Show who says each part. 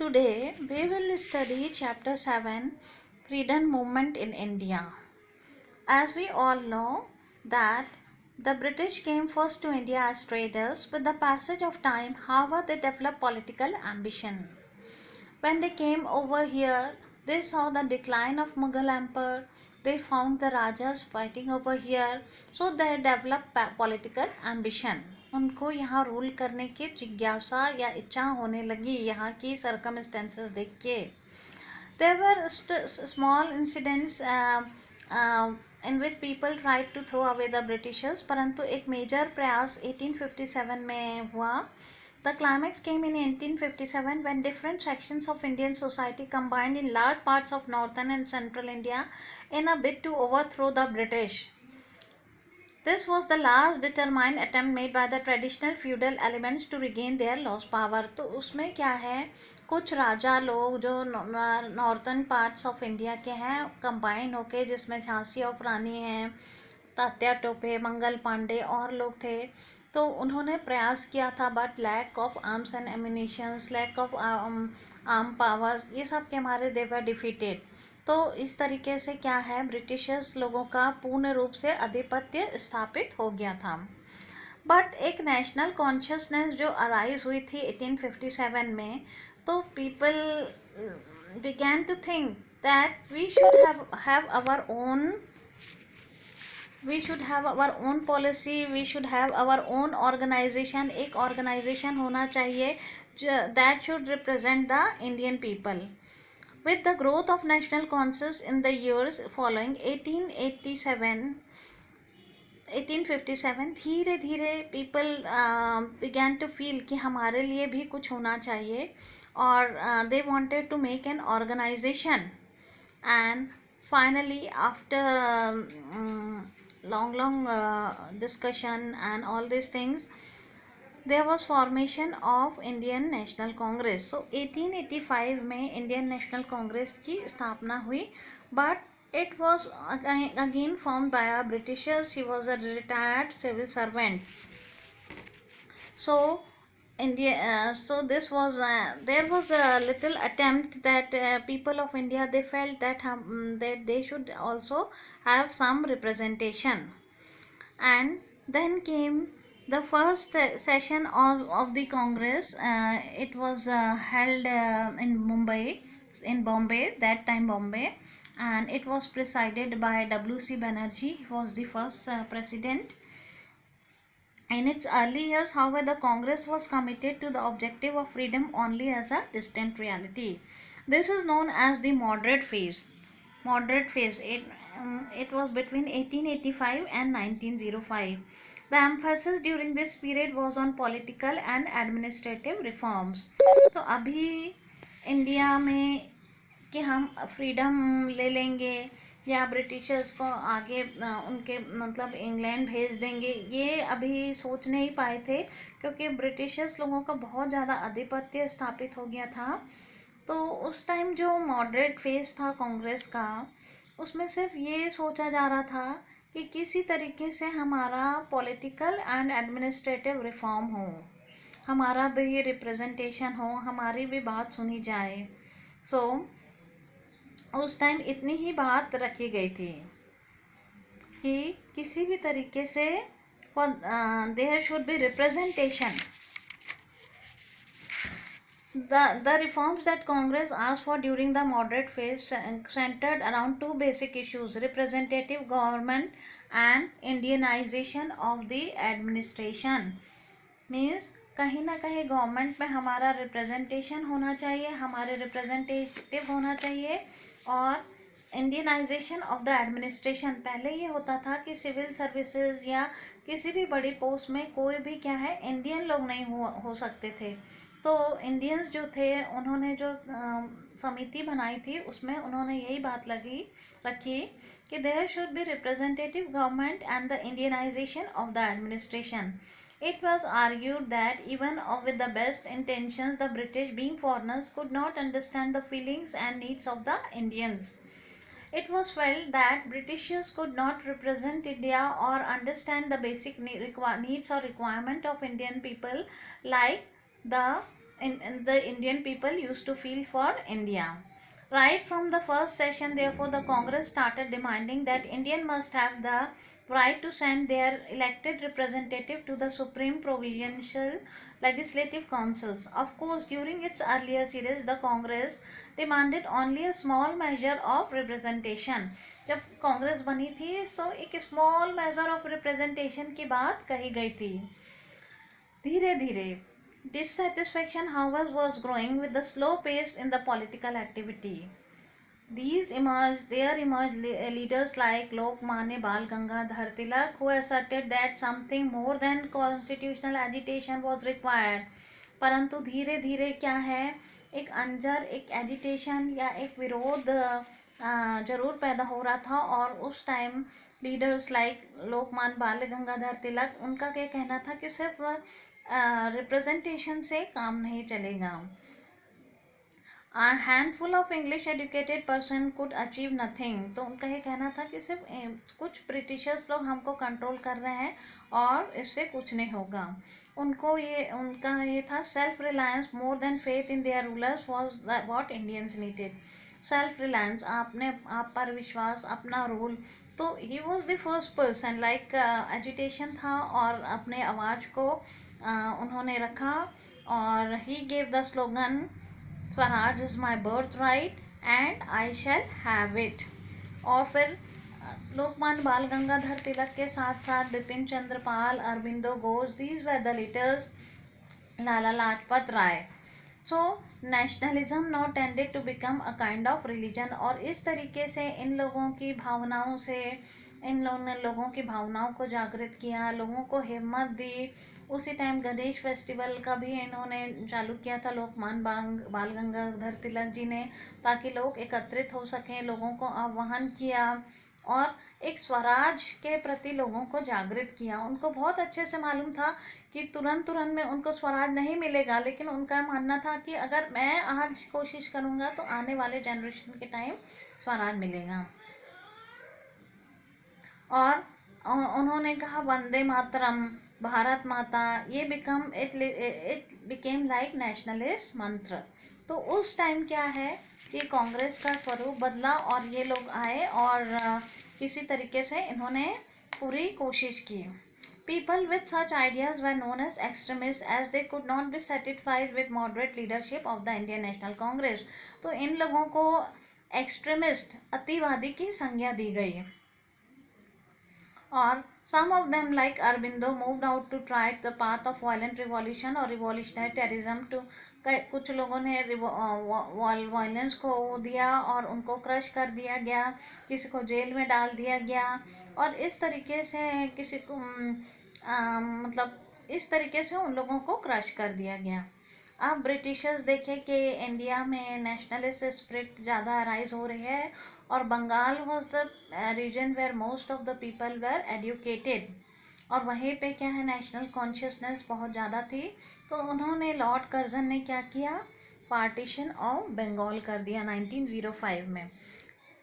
Speaker 1: Today we will study chapter 7, Freedom Movement in India. As we all know that the British came first to India as traders. With the passage of time, however, they developed political ambition. When they came over here, they saw the decline of Mughal Empire. They found the Rajas fighting over here, so they developed political ambition. उनको यहाँ rule करने की जिज्ञासा या इच्छा होने लगी यहाँ की सर्कमस्टेंसेस देख के. There were small incidents in which people tried to throw away the Britishers, परंतु एक मेजर प्रयास 1857 में हुआ. The climax came in 1857 when different sections of Indian society combined in large parts of northern and central India in a bid to overthrow the British. This was the last determined attempt made by the traditional feudal elements to regain their lost power. तो उसमें क्या है, कुछ राजा लोग जो northern parts of India के हैं combine होके, जिसमें झांसी ऑफ रानी हैं, तात्या टोपे, मंगल पांडे और लोग थे, तो उन्होंने प्रयास किया था, but lack of arms and ammunitions, lack of arm powers, ये सब के हमारे दे वर डिफीटेड. तो इस तरीके से क्या है, ब्रिटिशर्स लोगों का पूर्ण रूप से आधिपत्य स्थापित हो गया था. बट एक नेशनल कॉन्शियसनेस जो अराइज हुई थी 1857 में, तो people began to think that we should have our own policy, we should have our own organisation. एक ऑर्गेनाइजेशन होना चाहिए that should represent the Indian people. With the growth of national conscience in the years following 1857, धीरे धीरे people began to feel कि हमारे लिए भी कुछ होना चाहिए, और they wanted to make an organization. And finally, after long discussion and all these things, there was formation of Indian National Congress. So 1885 में Indian National Congress की स्थापना हुई, but it was again formed by a Britishers. He was a retired civil servant. So this was there was a little attempt that people of India, they felt that that they should also have some representation. And then came the first session of the Congress. It was held in Bombay, that time Bombay, and it was presided by W.C. Banerjee. He was the first president. In its early years, however, the Congress was committed to the objective of freedom only as a distant reality. This is known as the moderate phase. It was between 1885 and 1905. The emphasis during this period was on political and administrative reforms. तो अभी India में कि हम freedom ले लेंगे या Britishers को आगे उनके मतलब इंग्लैंड भेज देंगे, ये अभी सोच नहीं पाए थे, क्योंकि ब्रिटिशर्स लोगों का बहुत ज़्यादा आधिपत्य स्थापित हो गया था. तो उस टाइम जो मॉडरेट फेज था कांग्रेस का, उसमें सिर्फ ये सोचा जा रहा था कि किसी तरीके से हमारा पॉलिटिकल एंड एडमिनिस्ट्रेटिव रिफॉर्म हो, हमारा भी रिप्रेजेंटेशन हो, हमारी भी बात सुनी जाए. सो उस टाइम इतनी ही बात रखी गई थी कि किसी भी तरीके से there should be representation. The reforms that Congress asked for during the moderate phase centered around two basic issues: representative government and Indianization of the administration. Means कहीं ना कहीं गवर्नमेंट में हमारा रिप्रेजेंटेशन होना चाहिए, हमारे रिप्रेजेंटेटिव होना चाहिए, और इंडियनाइजेशन ऑफ द एडमिनिस्ट्रेशन. पहले ये होता था कि सिविल सर्विसेज या किसी भी बड़ी पोस्ट में कोई भी क्या है, इंडियन लोग नहीं हो सकते थे. तो इंडियंस जो थे, उन्होंने जो समिति बनाई थी, उसमें उन्होंने यही बात रखी कि there should be representative government and the Indianisation of the administration. It was argued that even with the best intentions, the British, being foreigners, could not understand the feelings and needs of the Indians. It was felt that Britishers could not represent India or understand the basic needs or requirement of Indian people, like the the Indian people used to feel for India. Right from the first session, therefore, the Congress started demanding that Indian must have the right to send their elected representative to the Supreme Provincial Legislative Councils. Of course, during its earlier series, the Congress demanded only a small measure of representation. जब कांग्रेस बनी थी तो एक small measure of representation की बात कही गई थी. धीरे धीरे dissatisfaction, however, was growing with the slow pace in the political activity. There emerged leaders like Lokmanya Bal Gangadhar Tilak, who asserted that something more than constitutional agitation was required. परंतु धीरे धीरे क्या है, एक एजिटेशन या एक विरोध जरूर पैदा हो रहा था. और उस time leaders like Lokmanya Bal Gangadhar तिलक, उनका क्या कहना था कि सिर्फ रिप्रेजेंटेशन से काम नहीं चलेगा. A handful of English educated person could achieve nothing. तो उनका ये कहना था कि सिर्फ कुछ ब्रिटिशर्स लोग हमको कंट्रोल कर रहे हैं और इससे कुछ नहीं होगा. उनका ये था self reliance more than faith in their rulers was what Indians needed. Self reliance, आप पर विश्वास, अपना रूल. तो he was the first person like agitation था और अपने आवाज़ को उन्होंने रखा. और he gave the slogan Swaraj is my birthright and I shall have it. और फिर लोकमान्य बाल गंगाधर तिलक के साथ साथ Bipin Chandra Pal, Aurobindo Ghosh, these were the leaders, Lala Lajpat Rai. So nationalism now tended to become a kind of religion. और इस तरीके से इन लोगों की भावनाओं को जागृत किया, लोगों को हिम्मत दी. उसी टाइम गणेश फेस्टिवल का भी इन्होंने चालू किया था लोकमान्य बाल गंगाधर तिलक जी ने, ताकि लोग एकत्रित हो सकें. लोगों को आह्वान किया और एक स्वराज के प्रति लोगों को जागृत किया. उनको बहुत अच्छे से मालूम था कि तुरंत में उनको स्वराज नहीं मिलेगा, लेकिन उनका मानना था कि अगर मैं आज कोशिश करूँगा तो आने वाले जनरेशन के टाइम स्वराज मिलेगा. और उन्होंने कहा वंदे मातरम, भारत माता, ये इट बिकेम लाइक नेशनलिस्ट मंत्र. तो उस टाइम क्या है कि कांग्रेस का स्वरूप बदला और ये लोग आए और किसी तरीके से इन्होंने पूरी कोशिश की. People with such ideas were known as extremists as they could not be satisfied with moderate leadership of the Indian National Congress. तो इन लोगों को एक्सट्रीमिस्ट, अतिवादी की संज्ञा दी गई. और some of them like Aurobindo moved out to try the path of violent revolution और revolutionary terrorism to. कुछ लोगों ने वायलेंस को दिया और उनको क्रश कर दिया गया, किसी को जेल में डाल दिया गया. और इस तरीके से किसी को इस तरीके से उन लोगों को क्रश कर दिया गया. अब ब्रिटिशर्स देखे कि इंडिया में नेशनलिस्ट स्पिरिट ज़्यादा अराइज हो रही है और Bengal was the region where most of the people were educated. और वहीं पे क्या है, नेशनल कॉन्शियसनेस बहुत ज़्यादा थी. तो उन्होंने लॉर्ड कर्जन ने क्या किया, पार्टीशन ऑफ बंगाल कर दिया 1905 में.